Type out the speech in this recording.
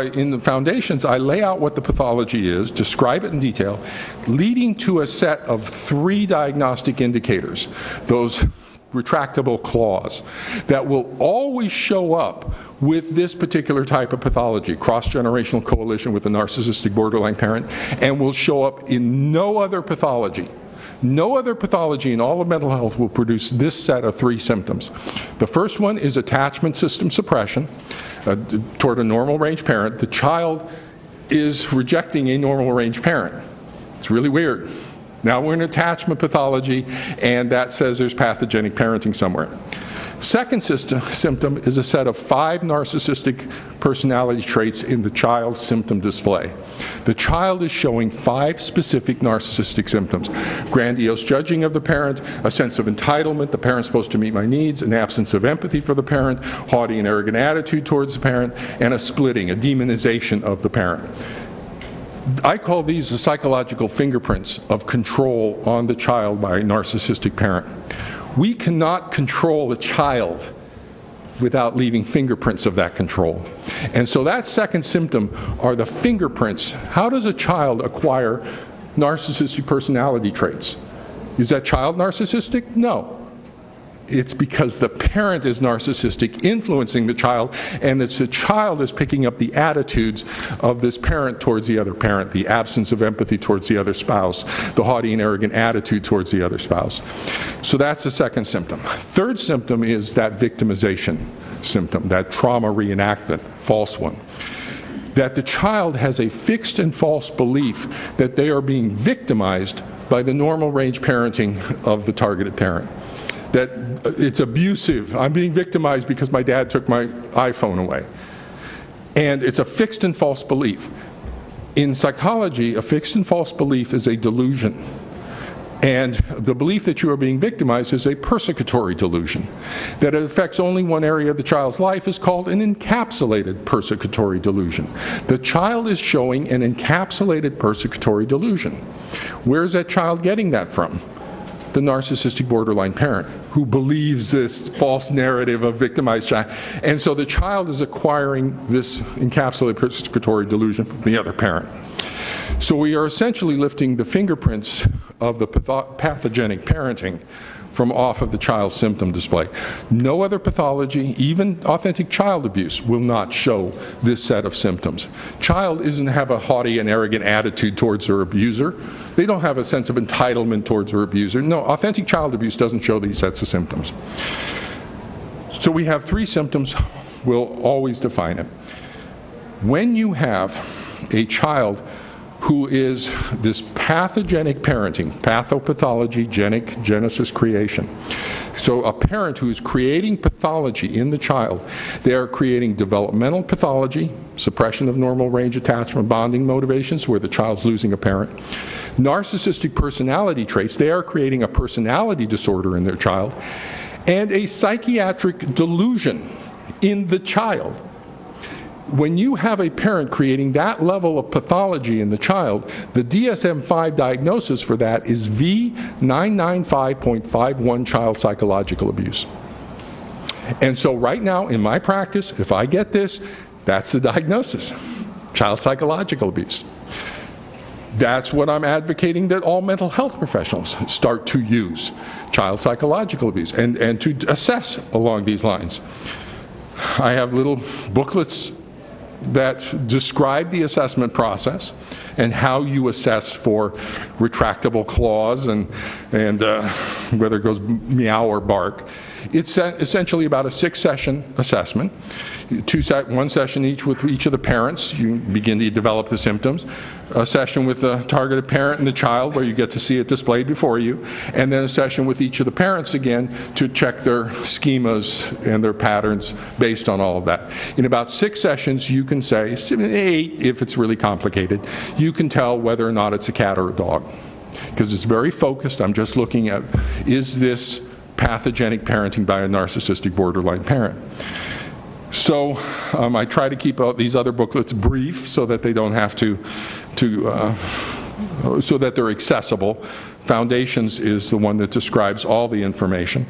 In the foundations, I lay out what the pathology is, describe it in detail, leading to a set of 3 diagnostic indicators, those retractable claws, that will always show up with this particular type of pathology, cross-generational coalition with a narcissistic borderline parent, and will show up in no other pathology. No other pathology in all of mental health will produce this set of 3 symptoms. The first one is attachment system suppression toward a normal range parent. The child is rejecting a normal range parent. It's really weird. Now we're in attachment pathology, and that says there's pathogenic parenting somewhere. Second symptom is a set of 5 narcissistic personality traits in the child's symptom display. The child is showing 5 specific narcissistic symptoms: grandiose judging of the parent, a sense of entitlement, the parent's supposed to meet my needs, an absence of empathy for the parent, haughty and arrogant attitude towards the parent, and a splitting, a demonization of the parent. I call these the psychological fingerprints of control on the child by a narcissistic parent. We cannot control a child without leaving fingerprints of that control. And so that second symptom are the fingerprints. How does a child acquire narcissistic personality traits? Is that child narcissistic? No. It's because the parent is narcissistic, influencing the child, and it's the child is picking up the attitudes of this parent towards the other parent, the absence of empathy towards the other spouse, the haughty and arrogant attitude towards the other spouse. So that's the second symptom. Third symptom is that victimization symptom, that trauma reenactment, false one. That the child has a fixed and false belief that they are being victimized by the normal range parenting of the targeted parent. That it's abusive. I'm being victimized because my dad took my iPhone away. And it's a fixed and false belief. In psychology, a fixed and false belief is a delusion. And the belief that you are being victimized is a persecutory delusion. That it affects only one area of the child's life is called an encapsulated persecutory delusion. The child is showing an encapsulated persecutory delusion. Where is that child getting that from? The narcissistic borderline parent who believes this false narrative of victimized child. And so the child is acquiring this encapsulated persecutory delusion from the other parent. So we are essentially lifting the fingerprints of the pathogenic parenting from off of the child's symptom display. No other pathology, even authentic child abuse, will not show this set of symptoms. Child doesn't have a haughty and arrogant attitude towards their abuser. They don't have a sense of entitlement towards their abuser. No, authentic child abuse doesn't show these sets of symptoms. So we have 3 symptoms. We'll always define it. When you have a child who is this pathogenic parenting, pathopathology, genesis creation. So a parent who is creating pathology in the child, they are creating developmental pathology, suppression of normal range attachment, bonding motivations where the child's losing a parent. Narcissistic personality traits, they are creating a personality disorder in their child, and a psychiatric delusion in the child. When you have a parent creating that level of pathology in the child, the DSM-5 diagnosis for that is V995.51 child psychological abuse. And so right now in my practice, if I get this, that's the diagnosis, child psychological abuse. That's what I'm advocating that all mental health professionals start to use, child psychological abuse, and to assess along these lines. I have little booklets that describe the assessment process and how you assess for retractable claws and whether it goes meow or bark. It's essentially about a 6-session assessment. One session each with each of the parents. You begin to develop the symptoms. A session with the targeted parent and the child where you get to see it displayed before you. And then a session with each of the parents again to check their schemas and their patterns based on all of that. In about 6 sessions you can say, 8 if it's really complicated, you can tell whether or not it's a cat or a dog. Because it's very focused. I'm just looking at, is this pathogenic parenting by a narcissistic borderline parent? So I try to keep these other booklets brief so that they don't have so that they're accessible. Foundations is the one that describes all the information.